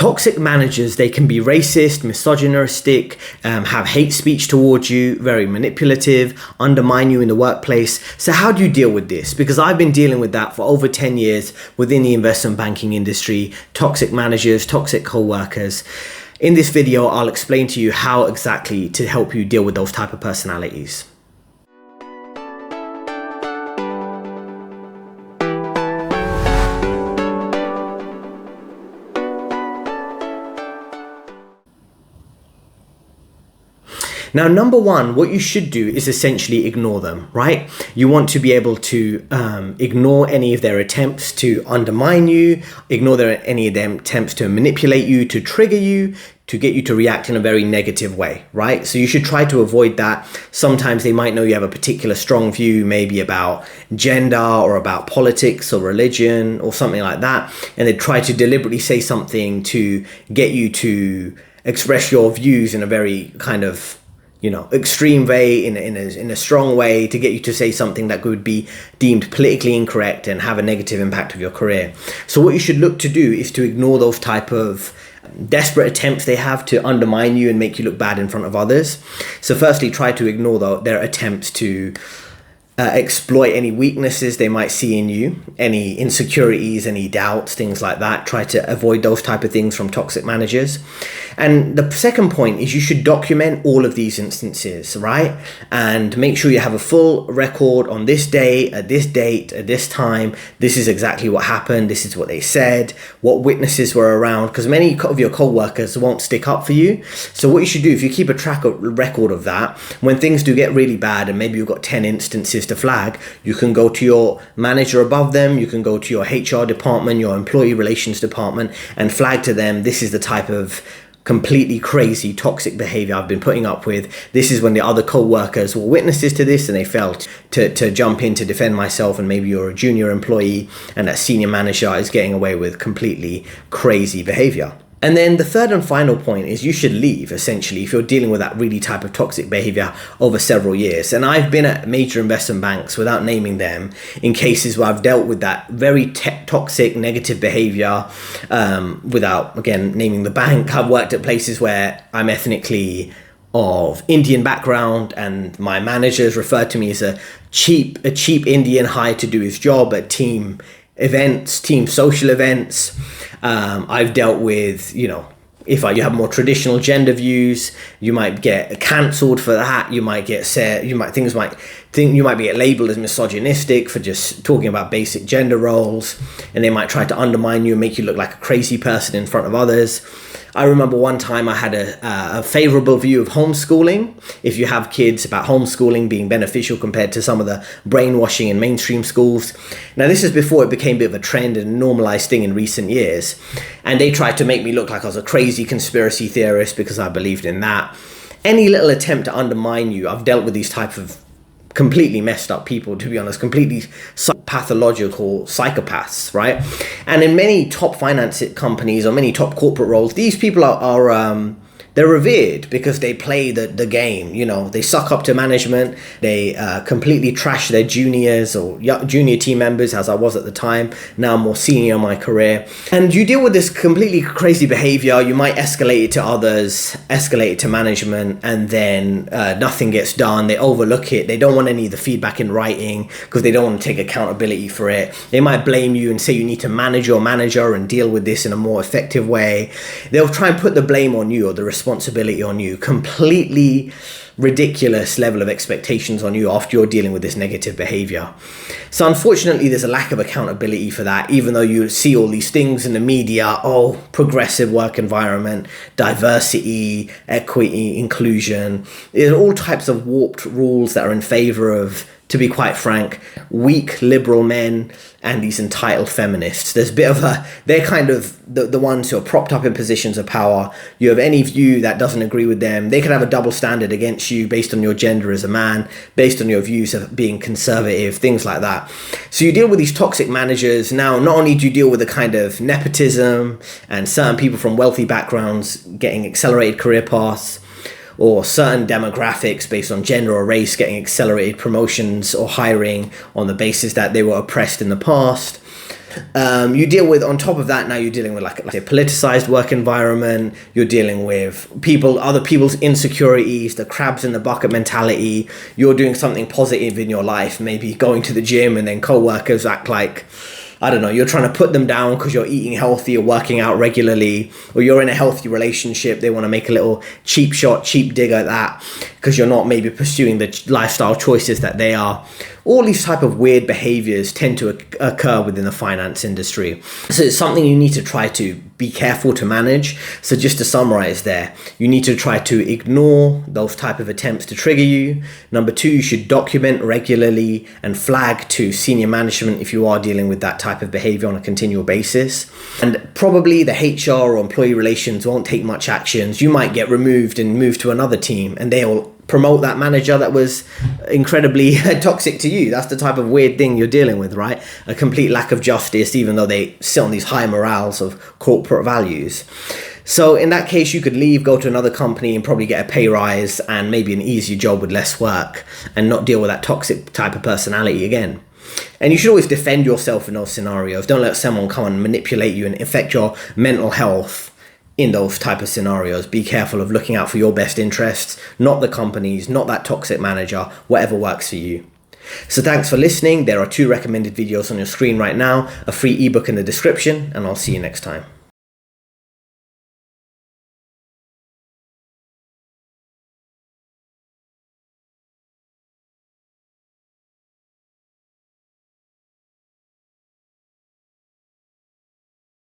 Toxic managers, they can be racist, misogynistic, have hate speech towards you, very manipulative, undermine you in the workplace. So how do you deal with this? Because I've been dealing with that for over 10 years within the investment banking industry, toxic managers, toxic co-workers. In this video, I'll explain to you how exactly to help you deal with those type of personalities. Now, number one, what you should do is essentially ignore them, right? You want to be able to ignore any of their attempts to undermine you, ignore any of their attempts to manipulate you, to trigger you, to get you to react in a very negative way, right? So you should try to avoid that. Sometimes they might know you have a particular strong view, maybe about gender or about politics or religion or something like that. And they try to deliberately say something to get you to express your views in a very kind of extreme way, in a strong way, to get you to say something that could be deemed politically incorrect and have a negative impact of your career. So what you should look to do is to ignore those type of desperate attempts they have to undermine you and make you look bad in front of others. So firstly, try to ignore their attempts to exploit any weaknesses they might see in you, any insecurities, any doubts, things like that. Try to avoid those type of things from toxic managers. And the second point is you should document all of these instances, right? And make sure you have a full record on this day, at this date, at this time. This is exactly what happened. This is what they said, what witnesses were around, because many of your co-workers won't stick up for you. So what you should do, if you keep a record of that, when things do get really bad and maybe you've got 10 instances to flag, you can go to your manager above them, you can go to your HR department, your employee relations department, and flag to them, this is the type of completely crazy toxic behavior I've been putting up with. This is when the other co-workers were witnesses to this and they failed to jump in to defend myself, and maybe you're a junior employee and that senior manager is getting away with completely crazy behavior. And then the third and final point is you should leave, essentially, if you're dealing with that really type of toxic behavior over several years. And I've been at major investment banks, without naming them, in cases where I've dealt with that very toxic, negative behavior, without, again, naming the bank. I've worked at places where I'm ethnically of Indian background and my managers referred to me as a cheap Indian hired to do his job at team events, team social events. I've dealt with, if you have more traditional gender views, you might get cancelled for that. You might get you might be labeled as misogynistic for just talking about basic gender roles, and they might try to undermine you and make you look like a crazy person in front of others. I remember one time I had a favorable view of homeschooling. If you have kids, about homeschooling being beneficial compared to some of the brainwashing in mainstream schools. Now, this is before it became a bit of a trend and a normalized thing in recent years. And they tried to make me look like I was a crazy conspiracy theorist because I believed in that. Any little attempt to undermine you, I've dealt with these type of completely messed up people, to be honest, completely pathological psychopaths, right? And in many top finance companies or many top corporate roles, these people are they're revered because they play the game. They suck up to management. They completely trash their juniors or junior team members, as I was at the time. Now I'm more senior in my career. And you deal with this completely crazy behavior. You might escalate it to others, escalate it to management, and then nothing gets done. They overlook it. They don't want any of the feedback in writing because they don't want to take accountability for it. They might blame you and say you need to manage your manager and deal with this in a more effective way. They'll try and put the blame on you or the responsibility on you. Completely ridiculous level of expectations on you after you're dealing with this negative behavior. So unfortunately, there's a lack of accountability for that, even though you see all these things in the media, progressive work environment, diversity, equity, inclusion. There's all types of warped rules that are in favor of, to be quite frank, weak liberal men and these entitled feminists. There's a bit of they're kind of the ones who are propped up in positions of power. You have any view that doesn't agree with them, they can have a double standard against you based on your gender as a man, based on your views of being conservative, things like that. So you deal with these toxic managers. Now, not only do you deal with the kind of nepotism and certain people from wealthy backgrounds getting accelerated career paths, or certain demographics based on gender or race getting accelerated promotions or hiring on the basis that they were oppressed in the past. You deal with, on top of that, now you're dealing with like a politicized work environment. You're dealing with other people's insecurities, the crabs in the bucket mentality. You're doing something positive in your life, maybe going to the gym, and then co-workers act like, I don't know, you're trying to put them down because you're eating healthy or working out regularly, or you're in a healthy relationship. They want to make a little cheap dig at that because you're not maybe pursuing the lifestyle choices that they are. All these type of weird behaviors tend to occur within the finance industry. So it's something you need to try to be careful to manage. So just to summarize there, you need to try to ignore those type of attempts to trigger you. Number 2, you should document regularly and flag to senior management if you are dealing with that type of behavior on a continual basis. And probably the HR or employee relations won't take much actions. You might get removed and moved to another team, and they'll promote that manager that was incredibly toxic to you. That's the type of weird thing you're dealing with, right? A complete lack of justice, even though they sit on these high morals of corporate values. So in that case, you could leave, go to another company and probably get a pay rise and maybe an easier job with less work and not deal with that toxic type of personality again. And you should always defend yourself in those scenarios. Don't let someone come and manipulate you and affect your mental health in those type of scenarios. Be careful of looking out for your best interests, not the company's, not that toxic manager, whatever works for you. So thanks for listening. There are 2 recommended videos on your screen right now, a free ebook in the description, and I'll see you next time.